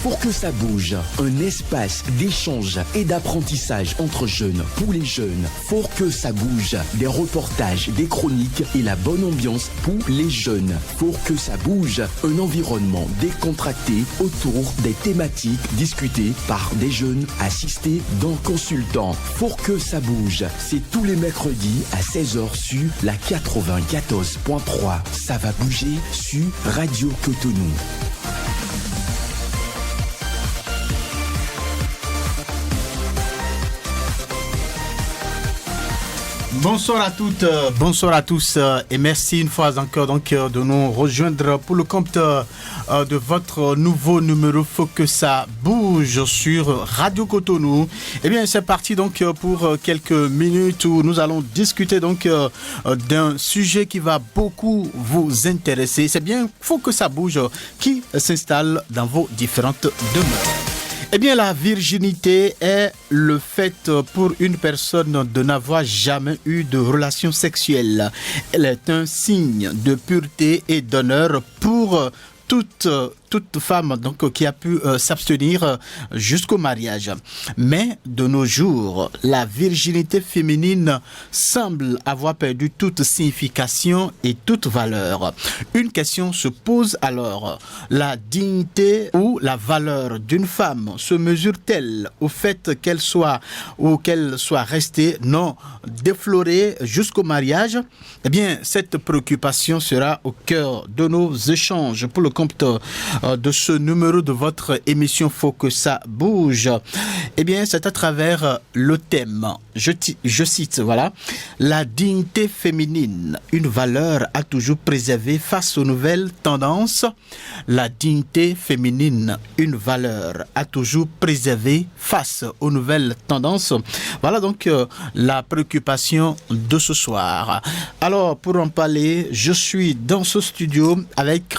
Pour que ça bouge, un espace d'échange et d'apprentissage entre jeunes, pour les jeunes. Pour que ça bouge, des reportages, des chroniques et la bonne ambiance pour les jeunes. Pour que ça bouge, un environnement décontracté autour des thématiques discutées par des jeunes assistés d'un consultant. Pour que ça bouge, c'est tous les mercredis à 16h sur la 94.3. Ça va bouger sur Radio Cotonou. Bonsoir à toutes, bonsoir à tous et merci une fois encore de nous rejoindre pour le compte de votre nouveau numéro Faut que ça bouge sur Radio Cotonou. Eh bien c'est parti pour quelques minutes où nous allons discuter d'un sujet qui va beaucoup vous intéresser. C'est bien Faut que ça bouge qui s'installe dans vos différentes demeures. Eh bien, la virginité est le fait pour une personne de n'avoir jamais eu de relation sexuelle. Elle est un signe de pureté et d'honneur pour toute femme qui a pu s'abstenir jusqu'au mariage. Mais de nos jours, la virginité féminine semble avoir perdu toute signification et toute valeur. Une question se pose alors. La dignité ou la valeur d'une femme se mesure-t-elle au fait qu'elle soit restée non déflorée jusqu'au mariage? Eh bien, cette préoccupation sera au cœur de nos échanges pour le compte de ce numéro de votre émission Faut que ça bouge. Eh bien, c'est à travers le thème. Je cite, voilà. La dignité féminine, une valeur à toujours préserver face aux nouvelles tendances. La dignité féminine, une valeur à toujours préserver face aux nouvelles tendances. Voilà la préoccupation de ce soir. Alors, pour en parler, je suis dans ce studio avec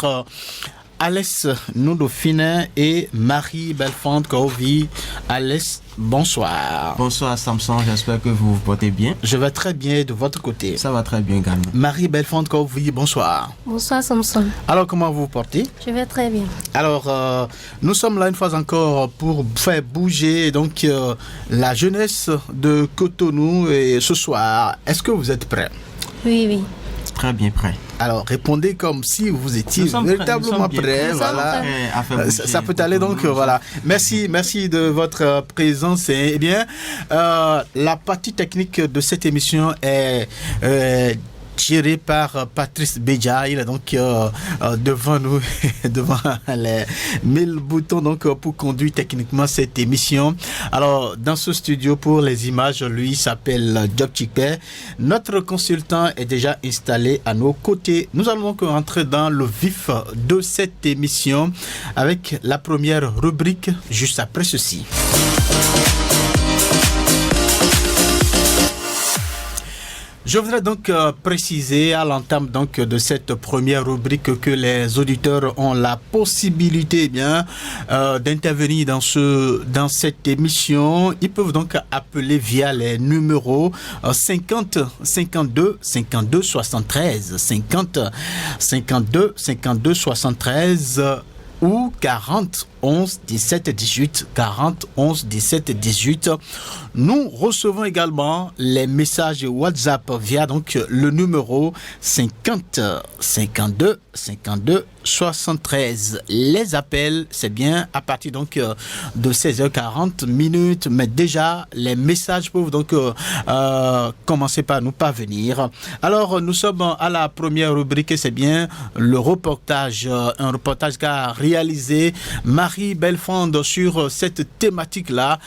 Alès Noudofine et Marie Belfond Kouvi. Alès, bonsoir. Bonsoir Samson, j'espère que vous vous portez bien. Je vais très bien de votre côté. Ça va très bien également. Marie Belfond Kouvi, bonsoir. Bonsoir Samson. Alors comment vous vous portez? Je vais très bien. Alors nous sommes là une fois encore pour faire bouger la jeunesse de Cotonou et ce soir, est-ce que vous êtes prêts? Oui. Très bien prêt. Alors, répondez comme si vous étiez véritablement prêts. Voilà. Ça peut aller voilà. Merci de votre présence. Eh bien, la partie technique de cette émission est tiré par Patrice Béja. Il est devant nous, devant les 1000 boutons pour conduire techniquement cette émission. Alors, dans ce studio pour les images, lui s'appelle Job Chikpe. Notre consultant est déjà installé à nos côtés. Nous allons rentrer dans le vif de cette émission avec la première rubrique juste après ceci. Je voudrais préciser à l'entame de cette première rubrique que les auditeurs ont la possibilité d'intervenir dans cette émission. Ils peuvent appeler via les numéros 50 52 52 73 50 52 52 73 ou 40 11 17 18 40 11 17 18. Nous recevons également les messages WhatsApp via le numéro 50 52 52 73. Les appels, c'est bien à partir de 16h40 minutes, mais déjà les messages peuvent commencer par nous parvenir. Alors nous sommes à la première rubrique, c'est bien le reportage, un reportage qu'a réalisé Marie Belfond sur cette thématique-là.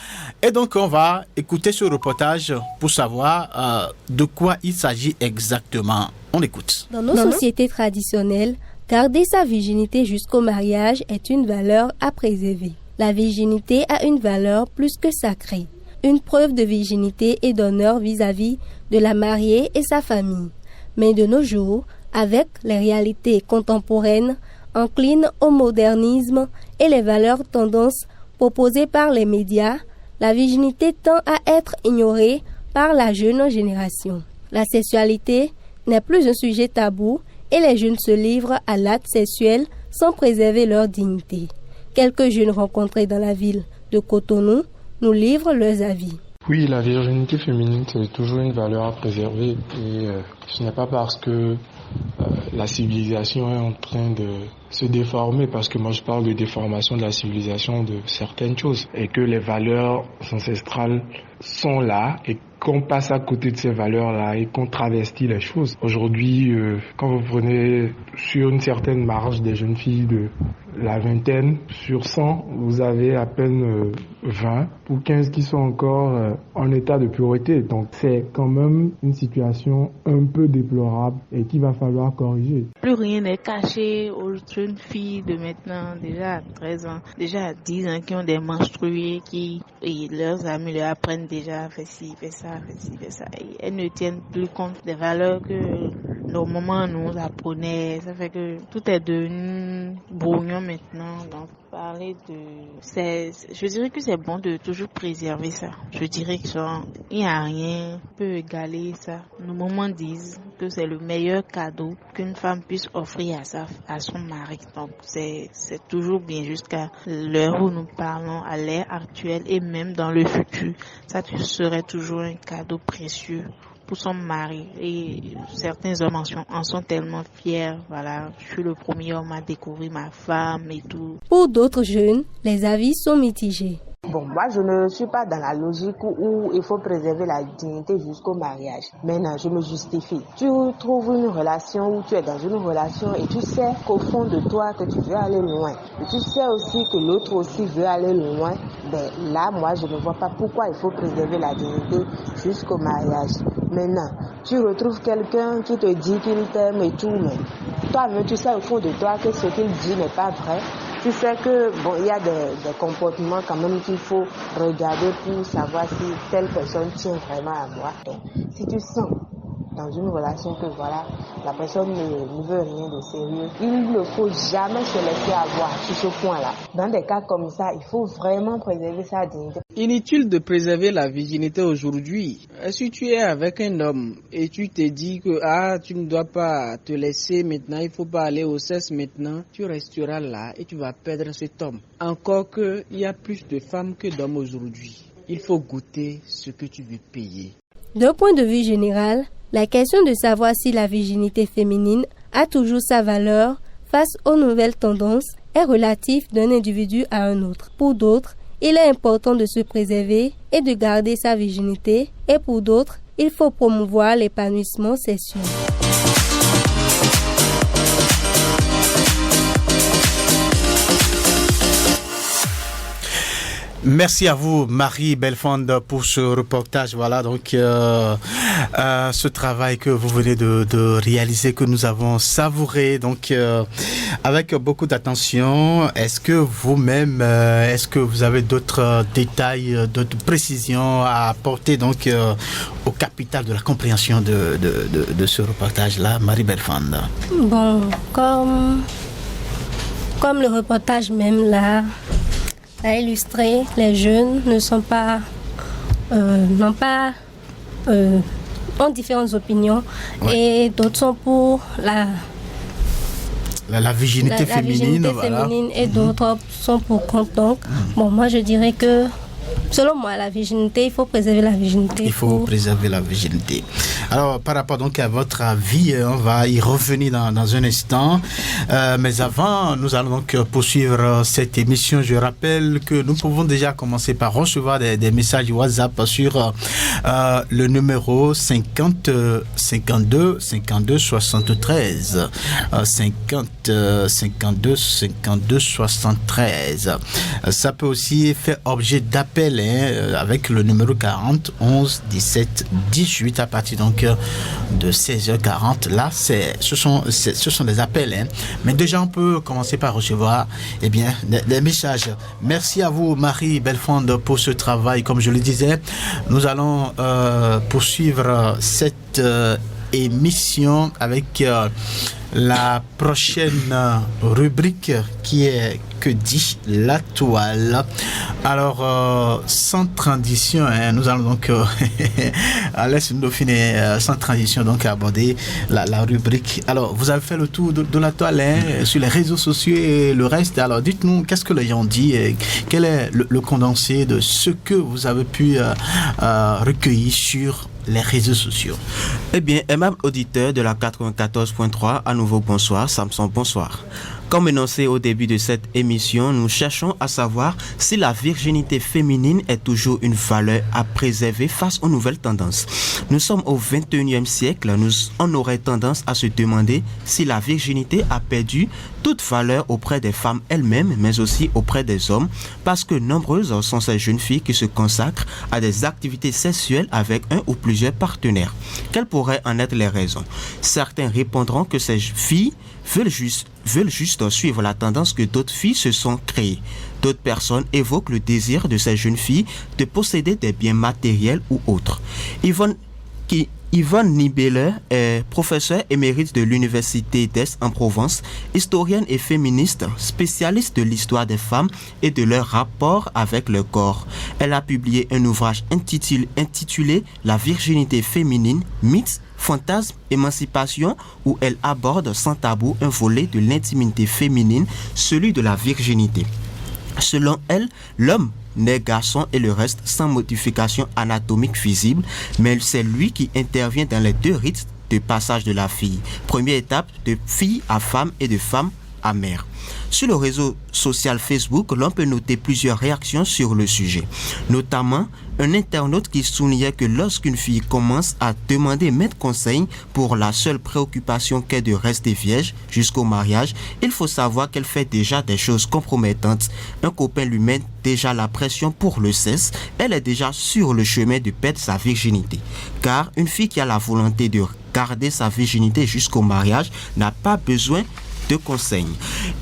Et on va écouter ce reportage pour savoir de quoi il s'agit exactement. On écoute. Dans nos sociétés traditionnelles, garder sa virginité jusqu'au mariage est une valeur à préserver. La virginité a une valeur plus que sacrée, une preuve de virginité et d'honneur vis-à-vis de la mariée et sa famille. Mais de nos jours, avec les réalités contemporaines, enclines au modernisme et les valeurs tendances proposées par les médias, la virginité tend à être ignorée par la jeune génération. La sexualité n'est plus un sujet tabou et les jeunes se livrent à l'acte sexuel sans préserver leur dignité. Quelques jeunes rencontrés dans la ville de Cotonou nous livrent leurs avis. Oui, la virginité féminine, c'est toujours une valeur à préserver et ce n'est pas parce que la civilisation est en train de se déformer, parce que moi je parle de déformation de la civilisation de certaines choses et que les valeurs ancestrales sont là et qu'on passe à côté de ces valeurs-là et qu'on travestit les choses. Aujourd'hui, quand vous prenez sur une certaine marge des jeunes filles de la vingtaine, sur 100, vous avez à peine 20 ou 15 qui sont encore en état de pureté. Donc c'est quand même une situation un peu déplorable et qu'il va falloir corriger. Plus rien n'est caché aux jeunes filles de maintenant, déjà à 13 ans, déjà à 10 ans, qui ont des menstruées, et leurs amis leur apprennent déjà fais ci, fais ça, fais ci, fais ça. Et elles ne tiennent plus compte des valeurs que nos mamans nous apprenaient. Ça fait que tout est devenu brouillon maintenant. Donc parler je dirais que c'est bon de toujours préserver ça. Je dirais que il n'y a rien qui peut égaler ça. Nos mamans disent que c'est le meilleur cadeau qu'une femme puisse offrir à son mari. Donc c'est toujours bien jusqu'à l'heure où nous parlons, à l'ère actuelle et même dans le futur. Ça serait toujours un cadeau précieux pour son mari, et certains hommes en sont tellement fiers. Voilà, je suis le premier homme à découvrir ma femme et tout. Pour d'autres jeunes, les avis sont mitigés. Bon, moi je ne suis pas dans la logique où il faut préserver la dignité jusqu'au mariage. Maintenant, je me justifie. Tu trouves une relation où tu es dans une relation et tu sais qu'au fond de toi que tu veux aller loin. Et tu sais aussi que l'autre aussi veut aller loin. Ben là, moi je ne vois pas pourquoi il faut préserver la dignité jusqu'au mariage. Maintenant, tu retrouves quelqu'un qui te dit qu'il t'aime et tout, mais toi-même tu sais au fond de toi que ce qu'il dit n'est pas vrai. Tu sais que bon, il y a des comportements quand même qu'il faut regarder pour savoir si telle personne tient vraiment à moi. Donc, si tu sens dans une relation que voilà, la personne ne veut rien de sérieux, il ne faut jamais se laisser avoir sur ce point-là. Dans des cas comme ça, il faut vraiment préserver sa dignité. Inutile de préserver la virginité aujourd'hui. Si tu es avec un homme et tu te dis que tu ne dois pas te laisser maintenant, il ne faut pas aller au sexe maintenant, tu resteras là et tu vas perdre cet homme. Encore qu'il y a plus de femmes que d'hommes aujourd'hui. Il faut goûter ce que tu veux payer. D'un point de vue général, la question de savoir si la virginité féminine a toujours sa valeur face aux nouvelles tendances est relative d'un individu à un autre. Pour d'autres, il est important de se préserver et de garder sa virginité, et pour d'autres, il faut promouvoir l'épanouissement sexuel. Merci à vous, Marie Belfond, pour ce reportage. Voilà, donc ce travail que vous venez de réaliser, que nous avons savouré, donc avec beaucoup d'attention. Est-ce que vous-même, est-ce que vous avez d'autres détails, d'autres précisions à apporter donc au capital de la compréhension de ce reportage-là, Marie Belfond? Bon, comme le reportage même là a illustré, les jeunes ont différentes opinions, ouais. Et d'autres sont pour la virginité féminine, voilà. Et d'autres sont pour contre. Donc, bon, moi je dirais que selon moi, la virginité, il faut préserver la virginité. Il faut préserver la virginité. Alors, par rapport donc à votre avis, on va y revenir dans un instant. Mais avant, nous allons donc poursuivre cette émission. Je rappelle que nous pouvons déjà commencer par recevoir des messages WhatsApp sur le numéro 50 52 52 73 50 52 52 73. Ça peut aussi faire objet d'appel avec le numéro 40 11 17 18 à partir donc de 16h40. Là, ce sont des appels, mais déjà on peut commencer par recevoir des messages. Merci à vous, Marie Belfond, pour ce travail. Comme je le disais, nous allons poursuivre cette émission avec la prochaine rubrique qui est que dit la toile. Alors, sans transition, nous allons donc, laisse nous finir sans transition, donc aborder la rubrique. Alors, vous avez fait le tour de la toile sur les réseaux sociaux et le reste. Alors, dites-nous, qu'est-ce que les gens disent et quel est le condensé de ce que vous avez pu recueillir sur les réseaux sociaux? Eh bien, aimable auditeur de la 94.3, à nouveau bonsoir. Samson, bonsoir. Comme énoncé au début de cette émission, nous cherchons à savoir si la virginité féminine est toujours une valeur à préserver face aux nouvelles tendances. Nous sommes au 21e siècle, on aurait tendance à se demander si la virginité a perdu toute valeur auprès des femmes elles-mêmes, mais aussi auprès des hommes, parce que nombreuses sont ces jeunes filles qui se consacrent à des activités sexuelles avec un ou plusieurs partenaires. Quelles pourraient en être les raisons? Certains répondront que ces filles veulent juste suivre la tendance que d'autres filles se sont créées. D'autres personnes évoquent le désir de ces jeunes filles de posséder des biens matériels ou autres. Yvonne Nibeler est professeure émérite de l'Université d'Aix en Provence, historienne et féministe, spécialiste de l'histoire des femmes et de leur rapport avec le corps. Elle a publié un ouvrage intitulé « La virginité féminine, mythes, fantasmes, émancipation » où elle aborde sans tabou un volet de l'intimité féminine, celui de la virginité. Selon elle, l'homme naît garçon et le reste sans modification anatomique visible, mais c'est lui qui intervient dans les deux rites de passage de la fille. Première étape, de fille à femme et de femme à mère. Sur le réseau social Facebook, l'on peut noter plusieurs réactions sur le sujet, notamment un internaute qui soulignait que lorsqu'une fille commence à demander maintes conseils pour la seule préoccupation qu'est de rester vierge jusqu'au mariage, il faut savoir qu'elle fait déjà des choses compromettantes. Un copain lui met déjà la pression pour le cesse, elle est déjà sur le chemin de perdre sa virginité. Car une fille qui a la volonté de garder sa virginité jusqu'au mariage n'a pas besoin de conseils.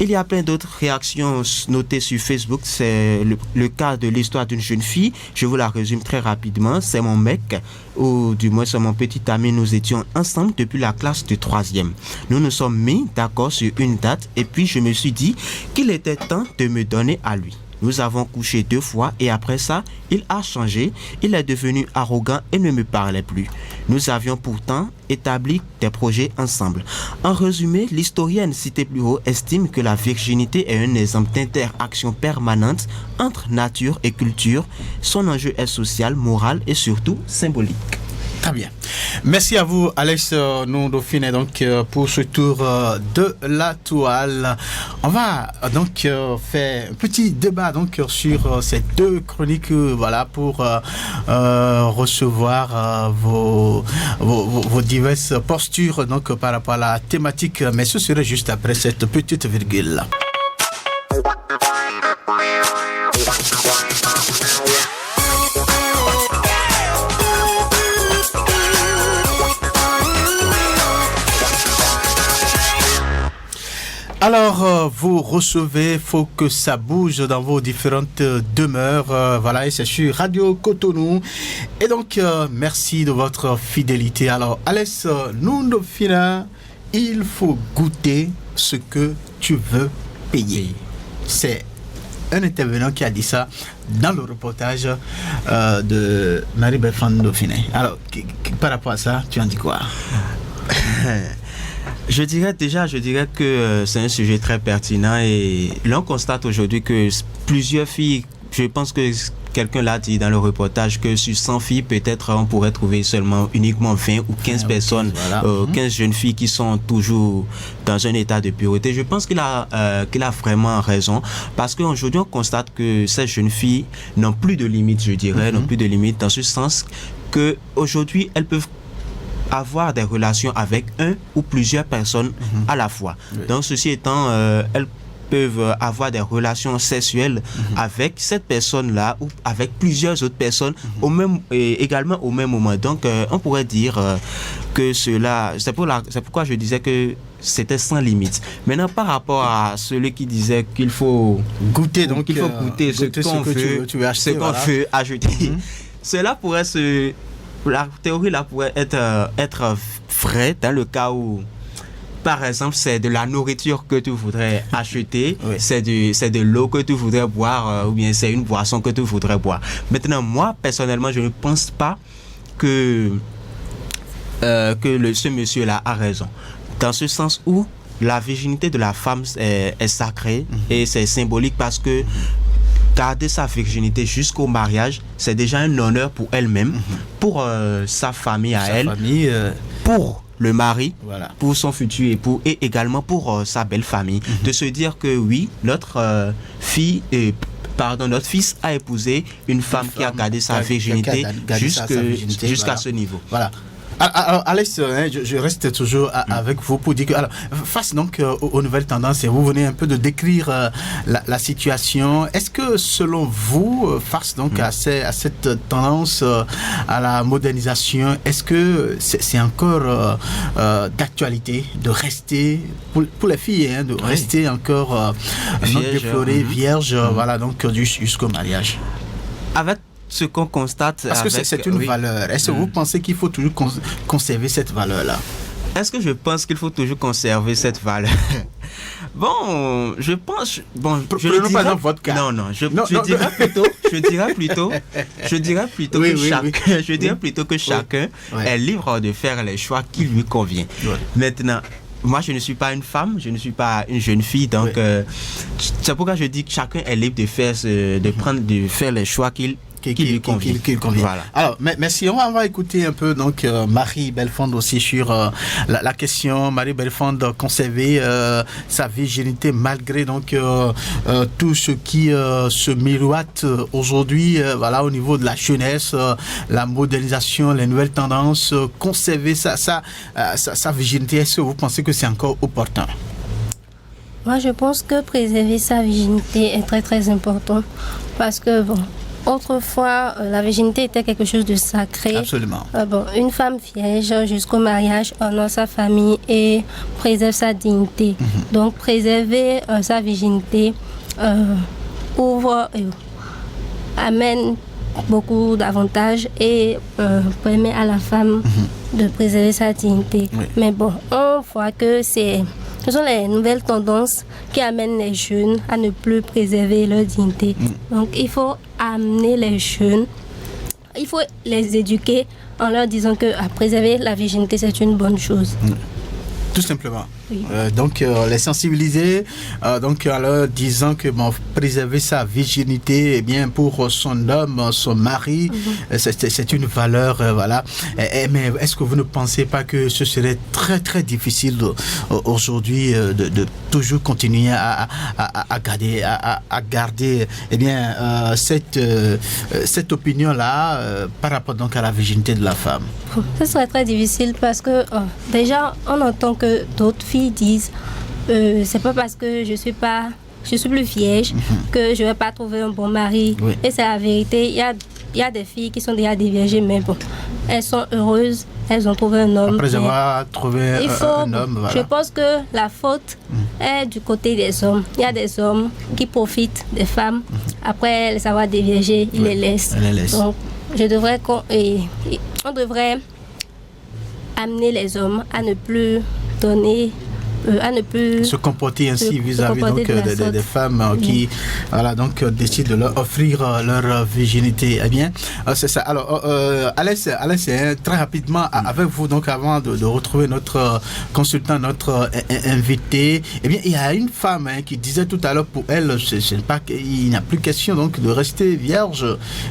Il y a plein d'autres réactions notées sur Facebook. C'est le cas de l'histoire d'une jeune fille. Je vous la résume très rapidement. C'est mon mec, ou du moins c'est mon petit ami. Nous étions ensemble depuis la classe de 3e. Nous nous sommes mis d'accord sur une date et puis je me suis dit qu'il était temps de me donner à lui. Nous avons couché 2 fois et après ça, il a changé, il est devenu arrogant et ne me parlait plus. Nous avions pourtant établi des projets ensemble. En résumé, l'historienne citée plus haut estime que la virginité est un exemple d'interaction permanente entre nature et culture. Son enjeu est social, moral et surtout symbolique. Très bien. Merci à vous, Alex Dauphiné, donc pour ce tour de la toile. On va donc faire un petit débat donc sur ces 2 chroniques, voilà, pour recevoir vos diverses postures donc par rapport à la thématique. Mais ce serait juste après cette petite virgule. Alors, vous recevez Faut que ça bouge dans vos différentes demeures. Voilà, et c'est sur Radio Cotonou. Et donc, merci de votre fidélité. Alors, Alex Dauphiné, il faut goûter ce que tu veux payer. C'est un intervenant qui a dit ça dans le reportage de Marie-Bertrand Dauphiné. Alors, par rapport à ça, tu en dis quoi? Je dirais que c'est un sujet très pertinent et l'on constate aujourd'hui que plusieurs filles, je pense que quelqu'un l'a dit dans le reportage, que sur 100 filles, peut-être on pourrait trouver uniquement 20 ou 15 personnes, voilà. 15 jeunes filles qui sont toujours dans un état de pureté. Je pense qu'il a vraiment raison, parce qu'aujourd'hui on constate que ces jeunes filles n'ont plus de limites, je dirais, n'ont plus de limites dans ce sens qu'aujourd'hui elles peuvent avoir des relations avec un ou plusieurs personnes à la fois. Oui. Donc, ceci étant, elles peuvent avoir des relations sexuelles avec cette personne-là ou avec plusieurs autres personnes également au même moment. Donc, on pourrait dire que cela, c'est pourquoi je disais que c'était sans limite. Maintenant, par rapport à celui qui disait qu'il faut goûter, donc il faut goûter ce qu'on veut, ce qu'on veut ajouter, cela pourrait la théorie là pourrait être vraie dans le cas où, par exemple, c'est de la nourriture que tu voudrais acheter, c'est de l'eau que tu voudrais boire, ou bien c'est une boisson que tu voudrais boire. Maintenant, moi, personnellement, je ne pense pas que ce monsieur-là a raison. Dans ce sens où la virginité de la femme est sacrée et c'est symbolique parce que garder sa virginité jusqu'au mariage, c'est déjà un honneur pour elle-même, pour sa famille à elle, pour le mari, pour son futur époux et également pour sa belle famille. De se dire que oui, notre fils a épousé une femme qui a gardé sa virginité jusqu'à ce niveau. Voilà. Alors, Alex, je reste toujours avec vous pour dire que, alors, face donc aux nouvelles tendances, et vous venez un peu de décrire la situation. Est-ce que, selon vous, face donc à cette tendance à la modernisation, est-ce que c'est encore d'actualité de rester pour les filles, de rester encore déflorées, vierges, voilà donc jusqu'au mariage? Avec ce qu'on constate... Parce que c'est une valeur. Est-ce que vous pensez qu'il faut toujours conserver cette valeur-là? Est-ce que je pense qu'il faut toujours conserver cette valeur? Bon, je pense... Bon, je ne pas dans votre cas. Non, je dirais plutôt que chacun est libre de faire les choix qui lui conviennent. Maintenant, moi, je ne suis pas une femme, je ne suis pas une jeune fille, donc c'est pourquoi je dis que chacun est libre de faire les choix qui lui convient. Voilà. Alors, merci. On va écouter un peu donc Marie Bellefonde aussi sur la question. Marie Bellefonde, conserver sa virginité malgré donc tout ce qui se miroite aujourd'hui, voilà, au niveau de la jeunesse, la modernisation, les nouvelles tendances, conserver sa virginité. Est-ce que vous pensez que c'est encore opportun? Moi, je pense que préserver sa virginité est très très important parce que autrefois, la virginité était quelque chose de sacré. Absolument. Une femme vierge jusqu'au mariage honore sa famille et préserve sa dignité. Donc, préserver sa virginité amène beaucoup d'avantages et permet à la femme de préserver sa dignité. Mais bon, on voit que ce sont les nouvelles tendances qui amènent les jeunes à ne plus préserver leur dignité. Donc, il faut amener les jeunes, il faut les éduquer en leur disant que préserver la virginité, c'est une bonne chose. Tout simplement. Oui. Donc, les sensibiliser, donc en leur disant que préserver sa virginité, bien pour son homme, son mari, c'est une valeur, voilà. Mais est-ce que vous ne pensez pas que ce serait très très difficile aujourd'hui de toujours continuer à garder cette opinion-là par rapport donc à la virginité de la femme? Ce serait très difficile parce que déjà on entend que d'autres filles disent c'est pas parce que je suis plus vierge que je vais pas trouver un bon mari. Et c'est la vérité. Il y a des filles qui sont déjà déviergées, mais bon, elles sont heureuses, elles ont trouvé un homme. Après avoir trouvé un homme, voilà. Je pense que la faute est du côté des hommes. Il y a des hommes qui profitent des femmes. Après les avoir déviergées, ils les laissent. Donc, on devrait amener les hommes à ne plus donner, à ne plus se comporter ainsi vis-à-vis donc des femmes qui décident de leur offrir leur virginité. Eh bien, c'est ça. Alors, Alex, très rapidement avec vous, donc avant de retrouver notre consultant, notre invité, eh bien, il y a une femme qui disait tout à l'heure, pour elle, il n'y a plus question donc de rester vierge.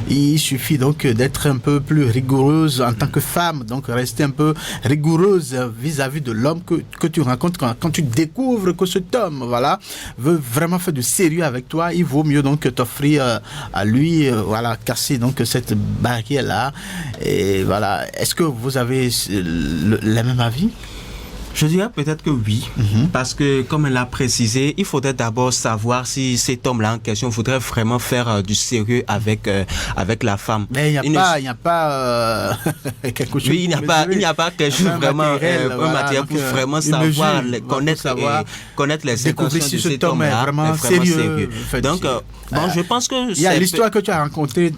Il suffit donc d'être un peu plus rigoureuse en tant que femme, donc rester un peu rigoureuse vis-à-vis de l'homme que tu rencontres quand tu découvres que cet homme, voilà, veut vraiment faire du sérieux avec toi. Il vaut mieux donc t'offrir à lui, casser donc cette barrière-là. Et voilà, est-ce que vous avez le même avis? Je dirais peut-être que oui, parce que comme elle l'a précisé, il faudrait d'abord savoir si cet homme-là en question voudrait vraiment faire du sérieux avec la femme. Mais il n'y a pas quelque chose. Oui, il n'y a pas quelque chose vraiment un matériel pour vraiment savoir, connaître les intentions de cet homme-là, vraiment sérieux. Donc, je pense que il y a l'histoire que tu as rencontrée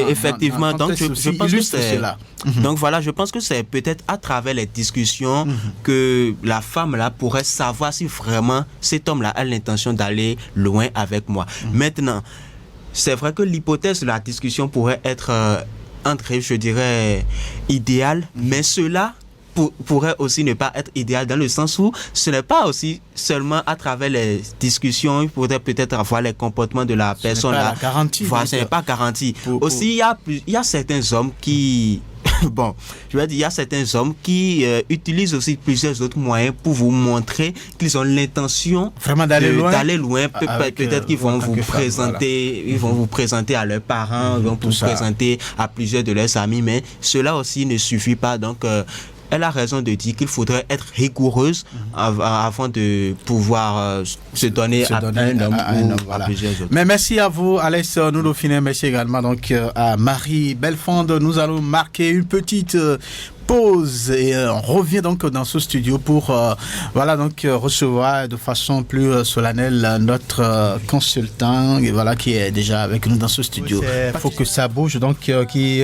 effectivement. Donc, je pense que c'est cela. Donc voilà, je pense que c'est peut-être à travers les discussions que que la femme-là pourrait savoir si vraiment cet homme-là a l'intention d'aller loin avec moi. Maintenant, c'est vrai que l'hypothèse de la discussion pourrait être, je dirais, idéale, mais cela pourrait aussi ne pas être idéal dans le sens où ce n'est pas aussi seulement à travers les discussions, il faudrait peut-être avoir les comportements de la personne là. Ce n'est pas garanti. Aussi, il y a certains hommes qui bon, je vais dire, il y a certains hommes qui utilisent aussi plusieurs autres moyens pour vous montrer qu'ils ont l'intention vraiment d'aller loin. Peut-être qu'ils vont vous présenter, ils vont vous présenter à leurs parents, ils vont vous présenter à plusieurs de leurs amis, mais cela aussi ne suffit pas. Donc, elle a raison de dire qu'il faudrait être rigoureuse avant de pouvoir se donner à un homme ou à plusieurs autres. Mais merci à vous, Alex Noudofine. Merci également donc à Marie Bellefonde. Nous allons marquer une petite pause et on revient donc dans ce studio pour recevoir de façon plus solennelle notre consultant qui est déjà avec nous dans ce studio. Il faut que ça bouge donc qui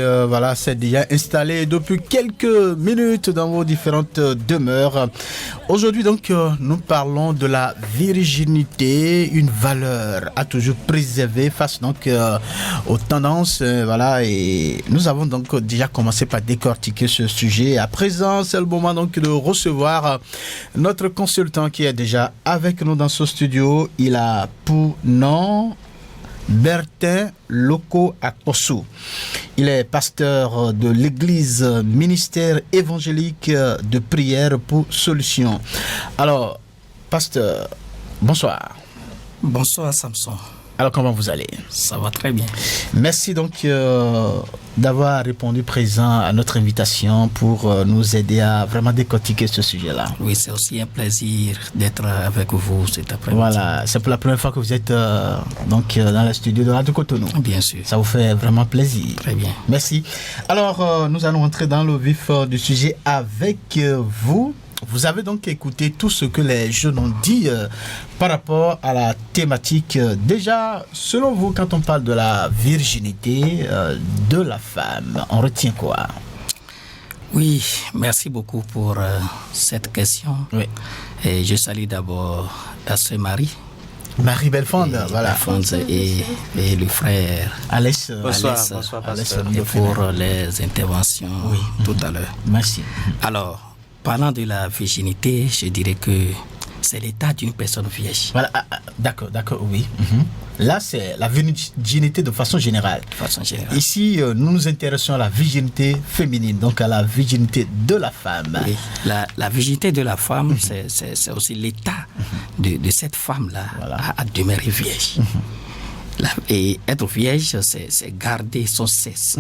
s'est déjà installé depuis quelques minutes dans vos différentes demeures. Aujourd'hui donc nous parlons de la virginité, une valeur à toujours préserver face donc aux tendances et nous avons donc déjà commencé par décortiquer ce sujet. À présent, c'est le moment donc de recevoir notre consultant qui est déjà avec nous dans ce studio. Il a pour nom Bertin Loko Akposu. Il est pasteur de l'église ministère évangélique de prière pour solutions. Alors, pasteur, bonsoir. Bonsoir Samson. Alors, comment vous allez? Ça va très bien. Merci donc d'avoir répondu présent à notre invitation pour nous aider à vraiment décortiquer ce sujet-là. Oui, c'est aussi un plaisir d'être avec vous cet après-midi. Voilà, c'est pour la première fois que vous êtes dans le studio de Radio Cotonou. Bien sûr. Ça vous fait vraiment plaisir. Très bien. Merci. Alors, nous allons entrer dans le vif du sujet avec vous. Vous avez donc écouté tout ce que les jeunes ont dit par rapport à la thématique. Déjà, selon vous, quand on parle de la virginité de la femme, on retient quoi? Oui, merci beaucoup pour cette question. Oui. Et je salue d'abord ta sœur Marie. Marie Bellefonde, voilà. Et le frère Alex. Bonsoir, et pour les interventions tout à l'heure. Merci. Alors, parlant de la virginité, je dirais que c'est l'état d'une personne vierge. Voilà, d'accord, oui. Là, c'est la virginité de façon générale. Ici, nous nous intéressons à la virginité féminine, donc à la virginité de la femme. Oui, la virginité de la femme, c'est aussi l'état de cette femme-là à demeurer vierge. Et être vierge, c'est garder son sexe.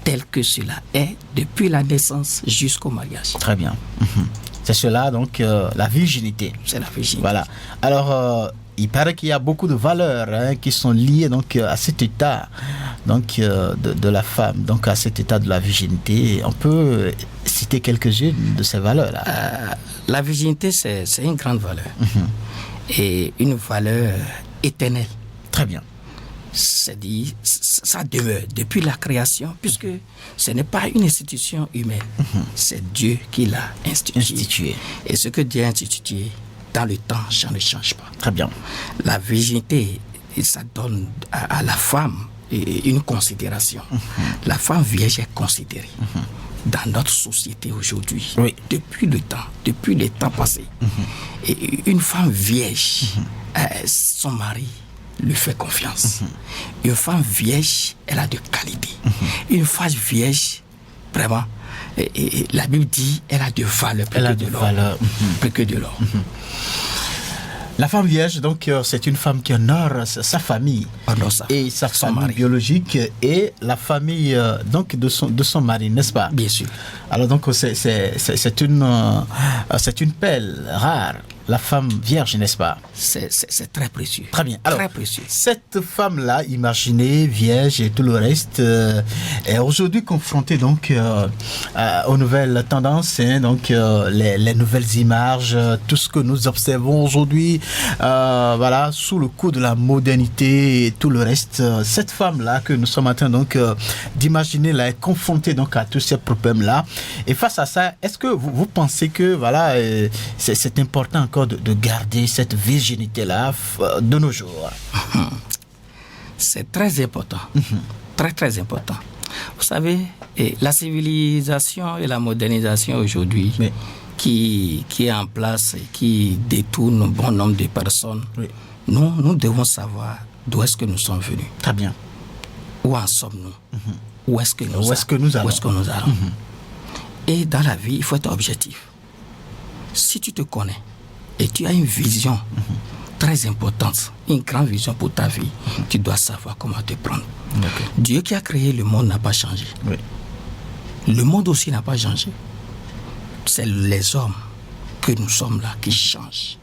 Tel que cela est depuis la naissance jusqu'au mariage. Très bien. C'est cela, donc, la virginité. C'est la virginité. Voilà. Alors, il paraît qu'il y a beaucoup de valeurs qui sont liées donc, à cet état donc, de la femme, donc à cet état de la virginité. On peut citer quelques-unes de ces valeurs-là. La virginité, c'est une grande valeur. Et une valeur éternelle. Très bien. C'est-à-dire, ça demeure depuis la création, puisque ce n'est pas une institution humaine, c'est Dieu qui l'a institué. Et ce que Dieu a institué, dans le temps, ça ne change pas. Très bien. La virginité, ça donne à la femme une considération. La femme vierge est considérée. Dans notre société aujourd'hui, depuis le temps passé. Et une femme vierge, son mari lui fait confiance. Une femme vierge, elle a de qualité. Une femme vierge, vraiment, et la Bible dit, elle a de valeur plus que de l'or. La femme vierge, donc, c'est une femme qui honore sa famille et sa famille biologique et la famille donc de son mari, n'est-ce pas? Bien sûr. Alors donc c'est une perle rare. la femme vierge, n'est-ce pas? C'est très précieux. Très bien. Alors, très précieux. Cette femme-là, imaginée, vierge et tout le reste, est aujourd'hui confrontée donc aux nouvelles tendances, donc les nouvelles images, tout ce que nous observons aujourd'hui, voilà, sous le coup de la modernité et tout le reste. Cette femme-là que nous sommes en train donc d'imaginer, là, est confrontée donc à tous ces problèmes-là. Et face à ça, est-ce que vous pensez que voilà, c'est important encore de garder cette virginité-là de nos jours? C'est très important. Très, très important. Vous savez, la civilisation et la modernisation aujourd'hui qui est en place et qui détourne un bon nombre de personnes, nous devons savoir d'où est-ce que nous sommes venus. Très bien. Où en sommes-nous? Où est-ce que nous allons? Et dans la vie, il faut être objectif. Si tu te connais et tu as une vision très importante, une grande vision pour ta vie, tu dois savoir comment te prendre. Dieu qui a créé le monde n'a pas changé. Le monde aussi n'a pas changé. C'est les hommes que nous sommes là qui changent.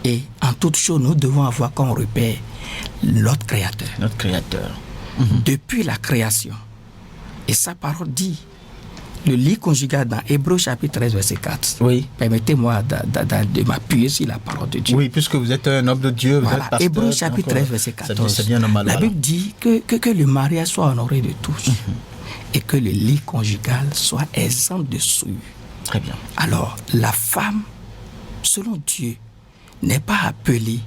Et en toute chose, nous devons avoir comme repère notre Créateur. Notre Créateur. Depuis la création. Et sa parole dit, le lit conjugal dans Hébreux chapitre 13, verset 4. Oui. Permettez-moi de m'appuyer sur la parole de Dieu. Oui, puisque vous êtes un homme de Dieu, vous êtes pasteur. Hébreux chapitre 13, verset 14. C'est bien normal. La Bible dit que le mariage soit honoré de tous et que le lit conjugal soit exempt de souillure. Très bien. Alors, la femme, selon Dieu, n'est pas appelée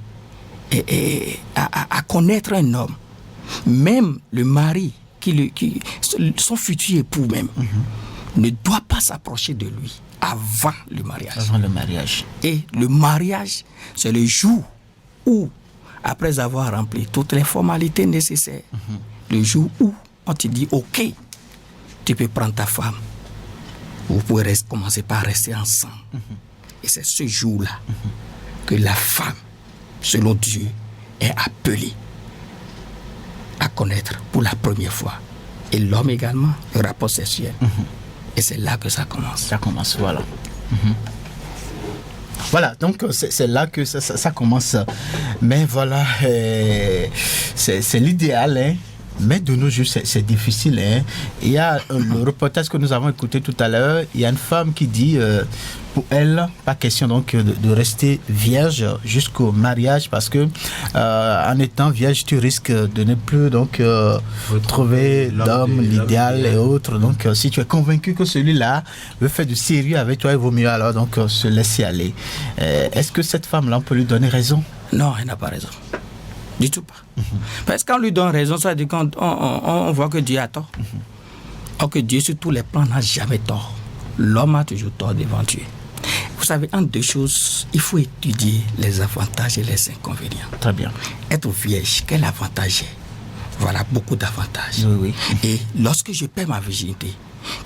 à connaître un homme. Même le mari, son futur époux même, ne doit pas s'approcher de lui avant le mariage. Avant le mariage. Et le mariage, c'est le jour où, après avoir rempli toutes les formalités nécessaires, le jour où on te dit, OK, tu peux prendre ta femme. Vous pouvez commencer par rester ensemble. Et c'est ce jour-là que la femme, selon Dieu, est appelée à connaître pour la première fois. Et l'homme également, le rapport sexuel. Et c'est là que ça commence. Ça commence, voilà. Voilà, donc c'est là que ça commence. Mais voilà, c'est l'idéal, hein. Mais de nos jours, c'est difficile. Hein. Il y a le reportage que nous avons écouté tout à l'heure. Il y a une femme qui dit, pour elle, pas question donc de rester vierge jusqu'au mariage parce que en étant vierge, tu risques de ne plus donc trouver l'homme, l'idéal et autres. Donc, si tu es convaincu que celui-là veut faire du sérieux avec toi, il vaut mieux alors donc se laisser aller. Est-ce que cette femme-là, on peut lui donner raison? Non, elle n'a pas raison. Du tout pas. Parce qu'on lui donne raison, ça veut dire qu'on voit que Dieu a tort. Or que Dieu, sur tous les plans, n'a jamais tort. L'homme a toujours tort devant Dieu. Vous savez, en deux choses, il faut étudier les avantages et les inconvénients. Très bien. Être vierge, quel avantage est? Voilà, beaucoup d'avantages. Oui. Et lorsque je perds ma virginité,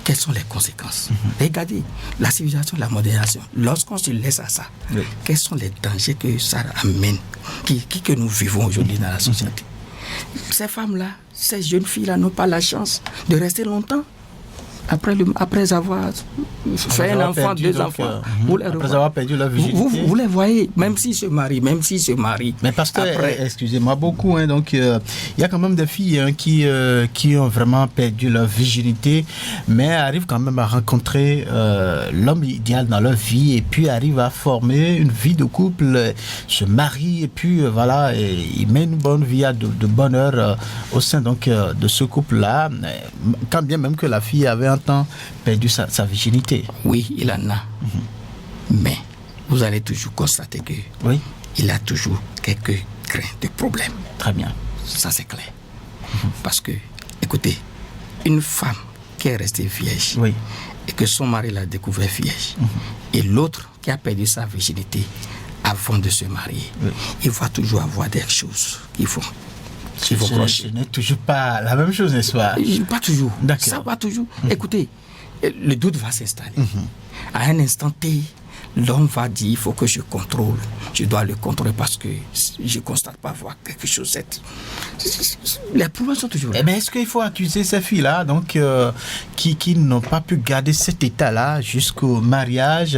quelles sont les conséquences? Regardez, la civilisation, la modernisation, lorsqu'on se laisse à ça, quels sont les dangers que ça amène, que nous vivons aujourd'hui dans la société? Ces femmes-là, ces jeunes filles-là n'ont pas la chance de rester longtemps après avoir fait un enfant, deux enfants. Après avoir perdu leur virginité. Vous les voyez, même s'ils se marient. Mais pasteur, excusez-moi beaucoup, hein, donc il y a quand même des filles qui ont vraiment perdu leur virginité, mais arrivent quand même à rencontrer l'homme idéal dans leur vie et puis arrivent à former une vie de couple, se marient et puis voilà, et ils mènent une bonne vie de bonheur au sein donc de ce couple-là, quand bien même que la fille avait un temps perdu sa virginité. Oui, il en a. Mais vous allez toujours constater que il a toujours quelques grains de problèmes. Très bien. Ça, c'est clair. Parce que, écoutez, une femme qui est restée vierge et que son mari l'a découvert vierge, et l'autre qui a perdu sa virginité avant de se marier, il va toujours avoir des choses qu'il faut. Ce n'est toujours pas la même chose, n'est-ce pas? Pas toujours. D'accord. Ça va toujours. Écoutez, le doute va s'installer. À un instant T, l'homme va dire, il faut que je contrôle. Je dois le contrôler parce que je ne constate pas voir quelque chose. Les problèmes sont toujours là. Mais est-ce qu'il faut accuser ces filles-là donc, qui n'ont pas pu garder cet état-là jusqu'au mariage?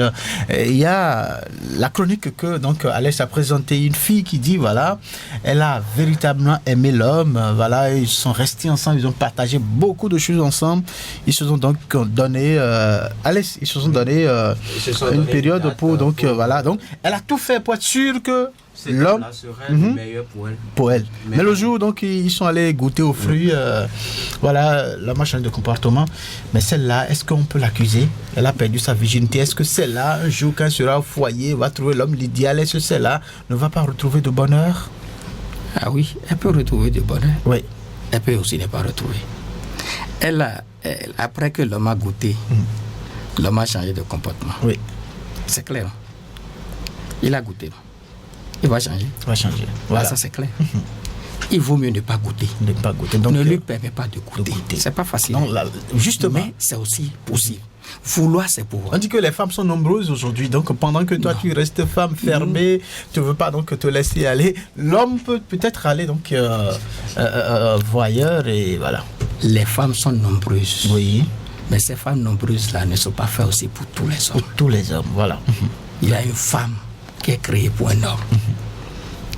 Il y a la chronique que donc, Alex a présenté, une fille qui dit, voilà, elle a véritablement aimé l'homme. Voilà, ils sont restés ensemble, ils ont partagé beaucoup de choses ensemble. Ils se sont donc donné, Alex, ils se sont donné une période pour donc voilà, donc elle a tout fait pour être sûre que l'homme serait le meilleur pour elle. Mais le jour donc ils sont allés goûter aux fruits, voilà, l'homme a changé de comportement. Mais celle-là, est-ce qu'on peut l'accuser? Elle a perdu sa virginité. Est-ce que celle-là, un jour quand elle sera au foyer, va trouver l'homme l'idéal? Est-ce que celle-là ne va pas retrouver de bonheur? Ah oui, elle peut retrouver du bonheur. Oui. Elle peut aussi ne pas retrouver. Après que l'homme a goûté, l'homme a changé de comportement. Oui. C'est clair. Il a goûté. Il va changer. Il va changer. Voilà. Ça, c'est clair. Il vaut mieux ne pas goûter. Ne pas goûter. Donc, ne lui permet pas de goûter. C'est pas facile. Non, là, justement. Mais c'est aussi possible. Vouloir, c'est pouvoir. On dit que les femmes sont nombreuses aujourd'hui. Donc, pendant que toi, tu restes femme fermée, tu ne veux pas donc te laisser aller, l'homme peut peut-être aller donc voyeur et voilà. Les femmes sont nombreuses. Oui. Mais ces femmes nombreuses-là ne sont pas faites aussi pour tous les hommes. Pour tous les hommes, voilà. Il y a une femme qui est créée pour un homme.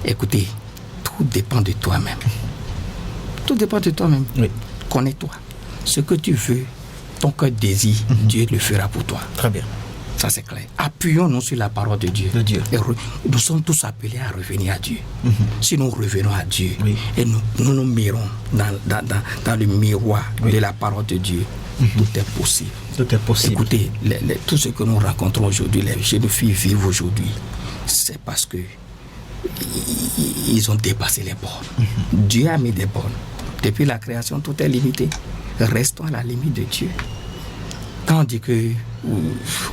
Écoutez, tout dépend de toi-même. Tout dépend de toi-même. Oui. Connais-toi. Ce que tu veux, ton cœur désire, Dieu le fera pour toi. Très bien. Ça, c'est clair. Appuyons-nous sur la parole de Dieu. Et nous sommes tous appelés à revenir à Dieu. Si nous revenons à Dieu, et nous mirons dans le miroir de la parole de Dieu, tout est possible. Tout est possible. Écoutez, tout ce que nous rencontrons aujourd'hui, les jeunes filles vivent aujourd'hui, c'est parce que ils ont dépassé les bornes. Dieu a mis des bornes. Depuis la création, tout est limité. Restons à la limite de Dieu. Quand on dit que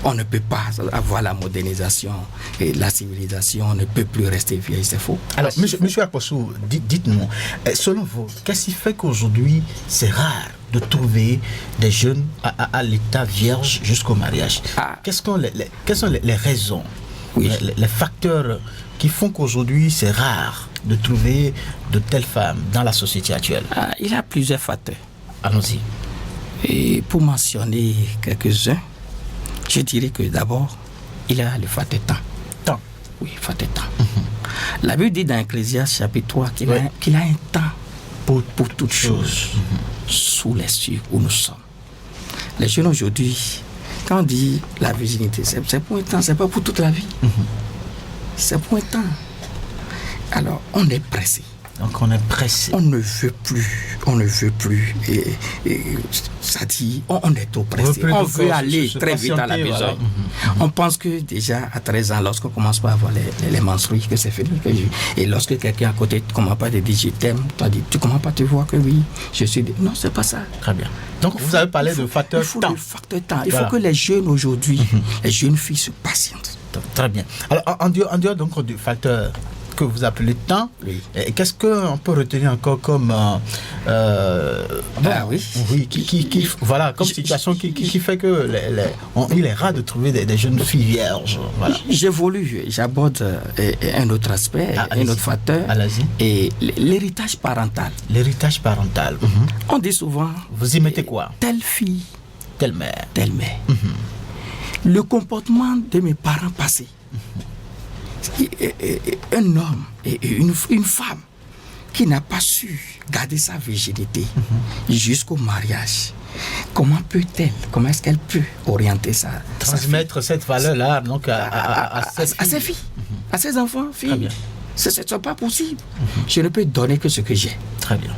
on ne peut pas avoir la modernisation et la civilisation, on ne peut plus rester vieille, c'est faux. Alors, monsieur Akpossou, dites-nous, selon vous, qu'est-ce qui fait qu'aujourd'hui, c'est rare de trouver des jeunes à l'état vierge jusqu'au mariage? Quelles sont les raisons, les facteurs qui font qu'aujourd'hui, c'est rare de trouver de telles femmes dans la société actuelle? Il y a plusieurs facteurs. Allons-y. Et pour mentionner quelques-uns, je dirais que d'abord, il y a le facteur temps. Temps. Oui, facteur temps. La Bible dit dans Ecclésiaste chapitre 3 qu'il a un temps pour toutes choses sous les cieux où nous sommes. Les jeunes aujourd'hui, quand on dit la virginité, c'est pour un temps, c'est pas pour toute la vie. C'est pour un temps. Alors, on est pressé. Donc on est pressé. On ne veut plus. Et ça dit, on est trop pressé. On veut aller très vite à la maison. Voilà. On pense que déjà à 13 ans, lorsqu'on commence pas à avoir les menstrues, que c'est fini. Et lorsque quelqu'un à côté ne commence pas à te dire je t'aime, tu ne commences pas à te voir que oui, je suis... Non, c'est pas ça. Très bien. Donc vous avez parlé de facteur temps. Il faut le facteur temps. Il faut que les jeunes aujourd'hui, les jeunes filles se patientent. Très bien. Alors en dehors donc du facteur que vous appelez temps, qu'est-ce qu'on peut retenir encore comme voilà, comme situation qui fait que il est rare de trouver des jeunes filles vierges. Voilà. J'aborde un autre aspect, un autre facteur, et l'héritage parental. L'héritage parental. On dit souvent, vous y mettez quoi? Telle fille, telle mère. Telle mère. Le comportement de mes parents passés, un homme et une femme qui n'a pas su garder sa virginité jusqu'au mariage, comment est-ce qu'elle peut orienter transmettre cette valeur-là donc à ses filles, à ses enfants, filles? Ce n'est pas possible. Je ne peux donner que ce que j'ai. Très bien.